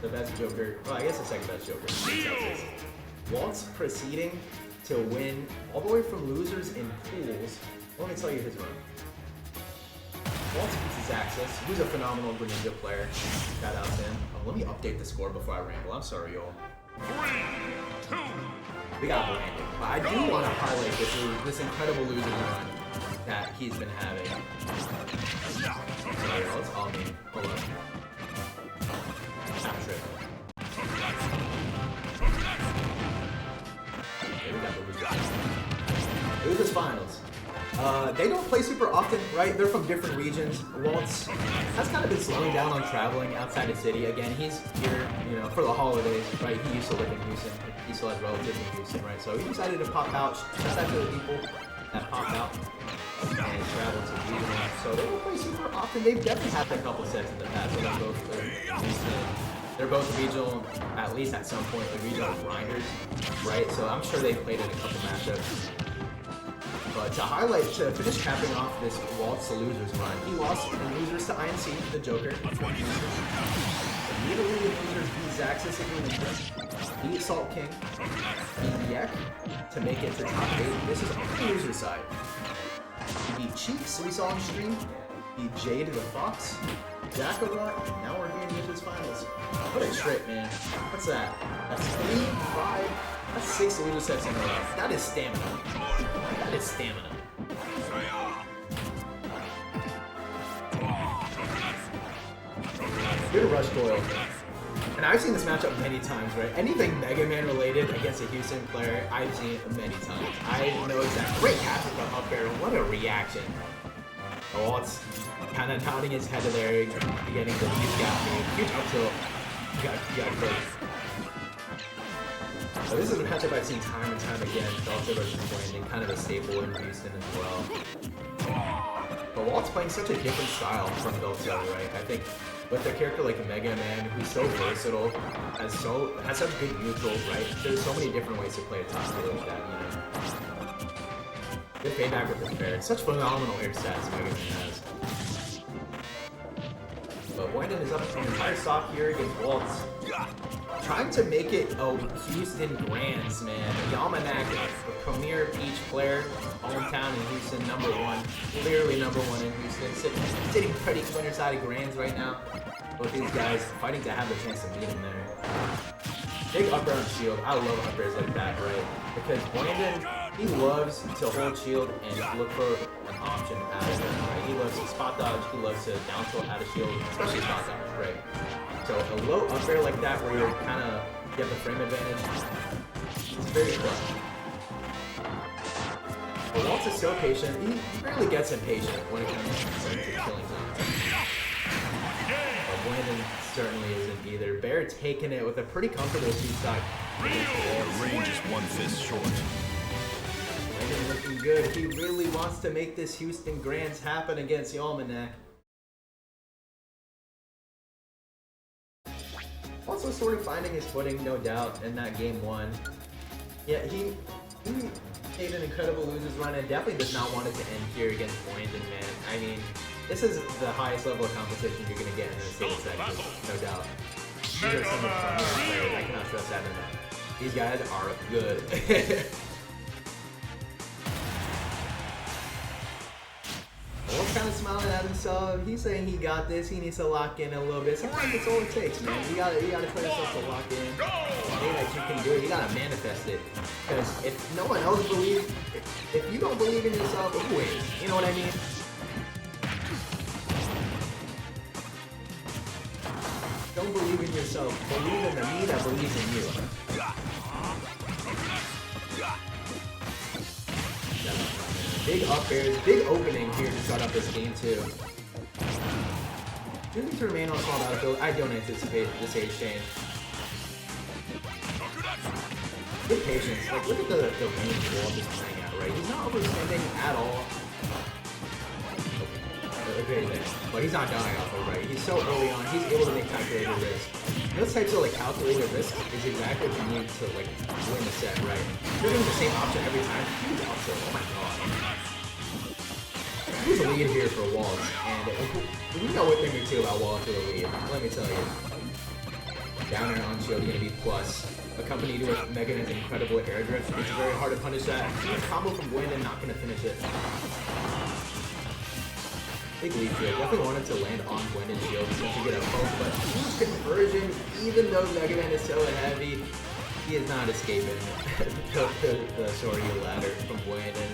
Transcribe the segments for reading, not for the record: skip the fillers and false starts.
the best Joker, well, I guess the second best Joker in Texas. Waltz proceeding to win all the way from losers in pools. Let me tell you his run. Waltz beats his Axis, who's a phenomenal Greninja player. Shout out to him. Let me update the score before I ramble. I'm sorry, y'all. 3, 2. We got Buandon. But I do want to highlight this incredible losing run that he's been having. Sorry, y'all. It's all me. Hold up. Not tripping. Okay, we got the losers. Losers finals. They don't play super often, right? They're from different regions. Waltz has kind of been slowing down on traveling outside the city. Again, he's here, you know, for the holidays, right? He used to live in Houston. He still has relatives in Houston, right? So he decided to pop out. Shout out to the people that popped out and traveled to Houston. So they don't play super often. They've definitely had a couple sets in the past. So they're both regional, at least at some point, like regional grinders, right? So I'm sure they've played in a couple matchups. But to highlight, to finish capping off this Waltz to losers run, he lost in losers to INC, the Joker. Immediately in losers beat Zaxxas again, beat Salt King, beat EXE to make it to top 8. This is on the loser side. He beat Cheeks, we saw on stream, beat Jade the Fox, Jackalot, and now we're here in losers finals. What a trip, man. What's that? That's 3, 5, that's 6 loser sets in a row. That is stamina. That is stamina. Good rush coil. And I've seen this matchup many times, right? Anything Mega Man related against a Houston player, I've seen it many times. I know exactly. Great catch from up there. What a reaction. Oh, it's kind of nodding his head to there, getting the huge gap. Huge up tilt. You got close. So this is a matchup I've seen time and time again. Delta versus Buandon, kind of a staple in Houston as well. But Walt's playing such a different style from Delta, right? I think with a character like Mega Man, who's so versatile, has such good neutrals, right? There's so many different ways to play a top tier like that, you know. Good payback with the fair. Such phenomenal air stats Mega Man has. But Buandon is up an entire stock here against Waltz. Trying to make it a Houston Grands, man. Yamanak, the premier Peach player, hometown in Houston, #1. Clearly #1 in Houston. Sitting pretty clear side of Grands right now. Both these guys fighting to have the chance to meet him there. Big upper on shield. I love uppers like that, right? Because Buandon, he loves to hold shield and look for an option out of it, right? He loves to spot dodge, he loves to down tilt out of shield, especially spot dodge, right? So a low up air like that where you're kind of get the frame advantage, it's very clutch. But Waltz is so patient, he rarely gets impatient when it comes to killing time. But Buandon certainly isn't either. Bear taking it with a pretty comfortable 2-stock. The range is 1 fist short. Buandon looking good. He really wants to make this Houston Grands happen against Yamanak. Also sort of finding his footing, no doubt, in that game 1. Yeah, he made an incredible losers run and definitely does not want it to end here against Buandon, man. I mean, this is the highest level of competition you're going to get in the state of Texas, no doubt. These are some of the funniest players. I cannot stress that enough. These guys are good. Waltz kind of smiling at himself. He's saying he got this. He needs to lock in a little bit. Sometimes it's all it takes, man. You gotta tell yourself to lock in. Hey, that you can do it. You gotta manifest it. Because if no one else believes, if you don't believe in yourself, who wins? You know what I mean? Don't believe in yourself. Believe in the me that believes in you. Big up airs, big opening here to start off this game too. Choosing to remain on small battlefield, I don't anticipate this age change. Good patience, like look at the range Waltz is playing at, right? He's not overspending at all. Okay, but he's not dying off of, right? He's so early on, he's able to make calculated risk. Those types of like calculated risk is exactly what you need to like win the set, right? You're doing the same option every time. Huge option, oh my god. He's a lead here for Waltz, and we know what thing or two about Waltz to the lead, let me tell you. down air on shield going to be plus, accompanied with Mega Man's incredible air drift. It's very hard to punish that. Huge combo from Buandon, not going to finish it. Big lead shield. Definitely wanted to land on Buandon's shield so to get a poke, but huge conversion, even though Mega Man is so heavy, he is not escaping the short heel ladder from Buandon.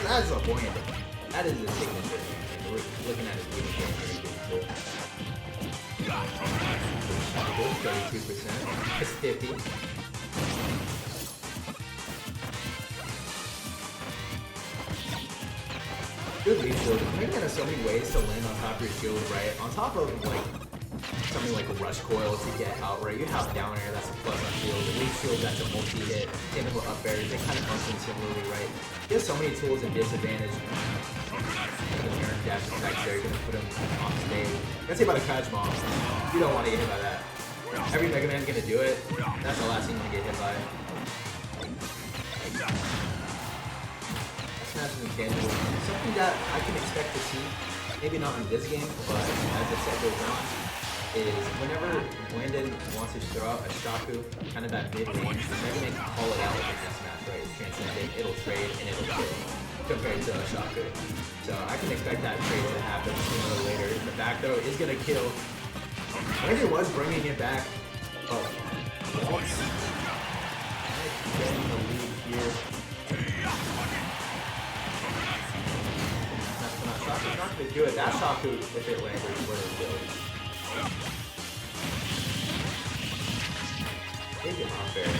That's a Buandon. That is his signature. And we're looking at his leading game. 32%. It's 50. Good lead shield. Mega Man has so many ways to land on top of your shield, right? On top of like something like a rush coil to get out, right? You have down air, that's a plus on shield. The lead shield, that's a multi-hit. Same with up airs, they kind of function similarly, right? He has so many tools and disadvantage. Dash attacks there, you're gonna put him on stage. Gonna say about a crouch bomb. You don't want to get hit by that. Every Mega Man's gonna do it. That's the last thing you want to get hit by. Smash is intangible. Something that I can expect to see, maybe not in this game, but as the set goes on, is whenever Buandon wants to throw out a Shaku, kind of that mid-range, Mega Man can call it out with the smash, right? It's transcendent, it'll trade, and it'll kill, compared to a Shaku. So I can expect that trade to happen sooner or later. The back throw is going to kill. Buandon was bringing it back. Oh, Waltz. Getting the lead here. Shaku's not going to do it. That Shaku, if it landed, would have killed. Take it off there.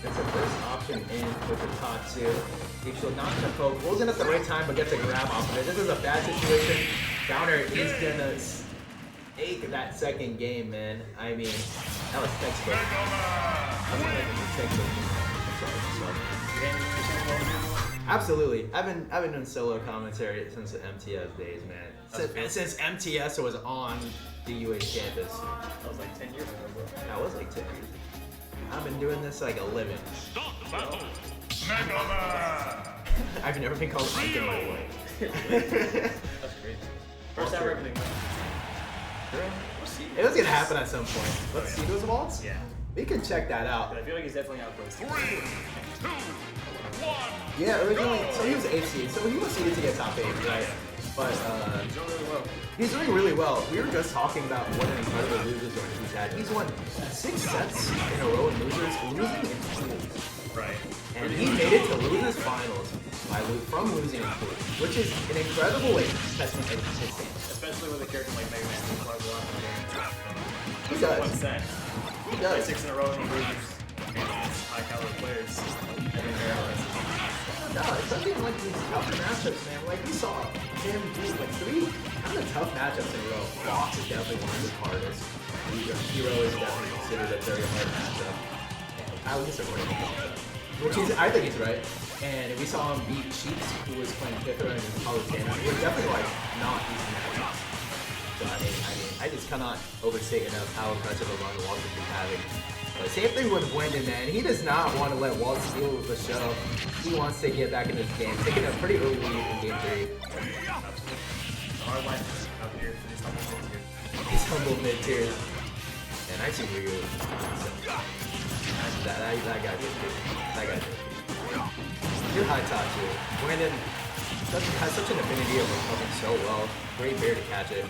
That's the first option in with the Tatsu. Deep shield not gonna poke. Rolls in at the right time, but gets a grab off of it. This is a bad situation. Downer is gonna take that second game, man. I mean, that was textbook. Absolutely. I've been doing solo commentary since the MTS days, man. Since MTS was on the UH campus. That was like 10 years ago, bro. That was like 10 years. I've been doing this like a living. Stop the battle. Mega Man. I've never been called Ike in my life. That's great. First time everything. It was gonna happen at some point. Let's see those Waltz. Yeah. We can check that out. But I feel like he's definitely outplayed. 3, 2, 1. Yeah, originally, so he was 8 seed, so he was seeded to get top 8, right? But He's doing really well. he's doing really well. We were just talking about what an incredible losers run he's had. He's won 6 sets in a row in losers, losing in pools. Right. And he made it to losers finals from losing in pools, which is an incredible testament of his game. Especially with a character like Mega Man who runs a lot of games. He does. One set. He does. Like 6 in a row in losers. Against high caliber players. Every pair of us. No, especially in like these tougher matchups, man. Like we saw him do like 3 kind of tough matchups in a row. Waltz is definitely one of his hardest. Hero is definitely considered a very hard matchup. I would disagree with that. Which is, I think he's right. And we saw him beat Sheets, who was playing Pithra and Politana. It was definitely like not easy matchups. So I just cannot overstate enough how impressive a run Waltz has been having. But same thing with Buandon, man. He does not want to let Waltz steal the show. He wants to get back in this game, taking a pretty early lead in game 3. Hard life out here for these humble mid-tiers. These humble mid-tiers. And I see where you're that guy did good. That guy did good. Good high top too. Buandon has such an affinity of recovering so well. Great bear to catch it.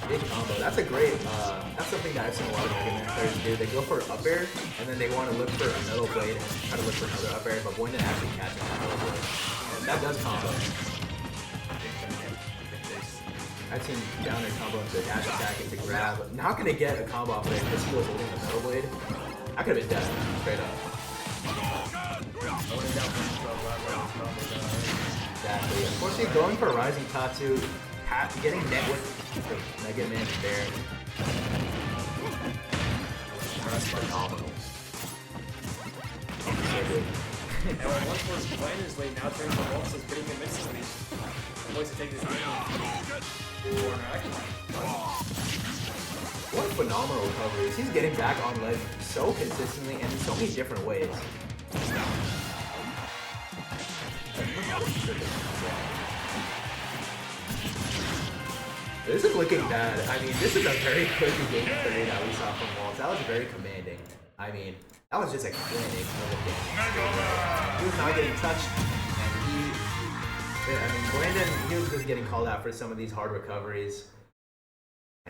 Big combo. That's a great, that's something that I've seen a lot of Mega Man players do. They go for up air, and then they want to look for a metal blade and try to look for another up air, but Buandon actually catches that metal blade. And that does combo. I've seen down air combo into a dash attack into grab. Not going to get a combo off of it because he was holding the metal blade. I could have been dead, straight up. Exactly. Unfortunately, going for Rising Tatsu, getting net with Mega Man and Bear. That's phenomenal. So good. And when once was playing his late, now turns to Waltz is pretty convincingly. The boys to take this game. What phenomenal recoveries. He's getting back on ledge so consistently and in so many different ways. This is looking bad. I mean, this is a very quick game 3 that we saw from Waltz. That was very commanding. I mean, that was just a clinic of a game. He was not getting touched, and Buandon, he was just getting called out for some of these hard recoveries.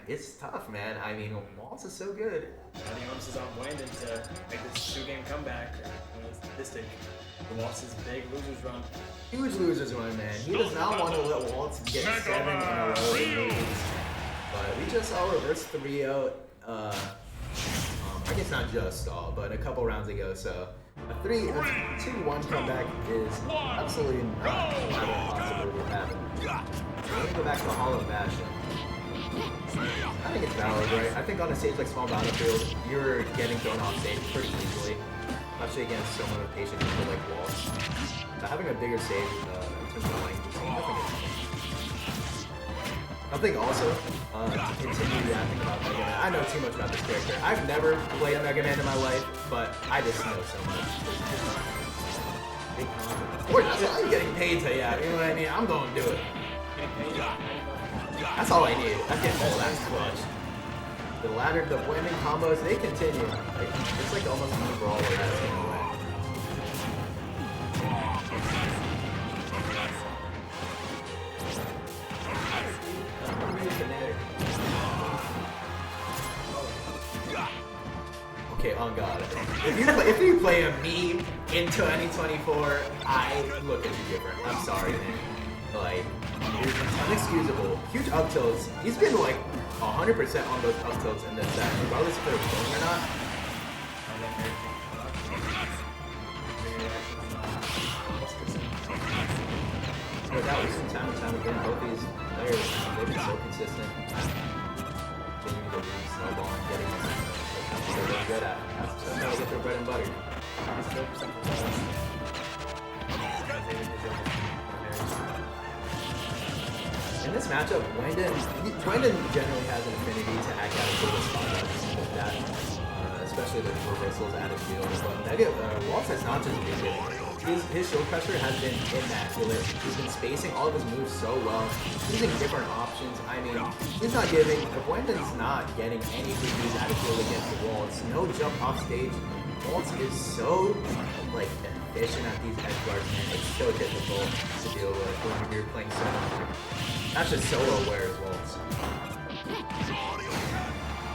It's tough, man. I mean, Waltz is so good. I think onus is on Buandon to make this 2-game comeback. This take Waltz's big losers run. Huge losers run, man. He does not want to let Waltz get 7 in a row in movies. But we just saw reverse 3-0. I guess not just all, but a couple rounds ago. So a 2-1 comeback is absolutely not impossible to happen. We're gonna go back to the Hall of Fashion. I think it's valid, right? I think on a stage like Small Battlefield, you're getting thrown off stage pretty easily, especially against someone with patient people like Waltz. So having a bigger stage in terms of language, I think also to continue reacting about Mega Man. I know too much about this character. I've never played a Mega Man in my life, but I just know so much. Of course, that's why I'm getting paid to, yeah, you know what I mean? I'm going to do it. That's all I need. That's clutch. The ladder, the Buandon combos, they continue. It's like almost a brawl where that's getting away. Okay, on God. If you play a meme in 2024, I look at you different. I'm sorry, man. Like, it's unexcusable. Huge up tilts. He's been like 100% on those up tilts in this set, regardless if they're going or not. But that was from time to time again. Both these players, they've been so consistent. Continuing to lose snowball and getting them. That's what they're really good at. That's how they get their bread and butter. In this matchup, Buandon generally has an affinity to act out of the spot like that, especially the reversals out of field. But Waltz has not just been getting his shield pressure has been immaculate. He's been spacing all of his moves so well, using different options. I mean, he's not giving, Buandon's not getting any freebies out of field against the Waltz. No jump off stage. Waltz is so like efficient at these edge guards, man. It's so difficult to deal with when you're playing so. That's just solo aware as Waltz.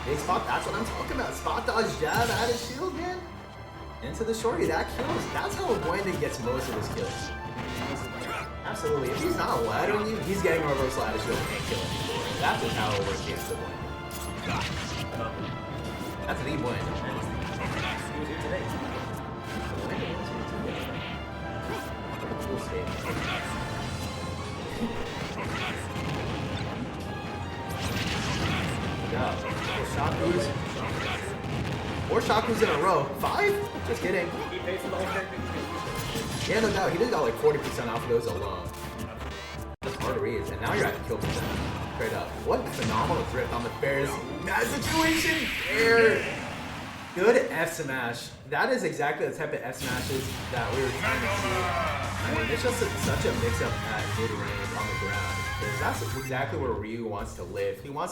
Big spot, that's what I'm talking about. Spot dodge jab out of shield, man. Into the shorty, that kills. That's how Buandon gets most of his kills. Absolutely. If he's not laddering you, he's getting a reversal out of shield and killing you. That's just how it works against the Buandon. That's the Buandon. He was here today. Cool statement. Yeah. Four Shakus in a row. 5? Just kidding. He paid for the whole character. Yeah, no doubt. He did got like 40% off of those alone. Just hard reads. And now you're at kill percent. Straight up. What phenomenal drift on the Bears. That situation. Fair. Good F smash. That is exactly the type of F smashes that we were trying to see. I mean, it's just such a mix-up at mid-range on the ground. Because that's exactly where Ryu wants to live. He wants to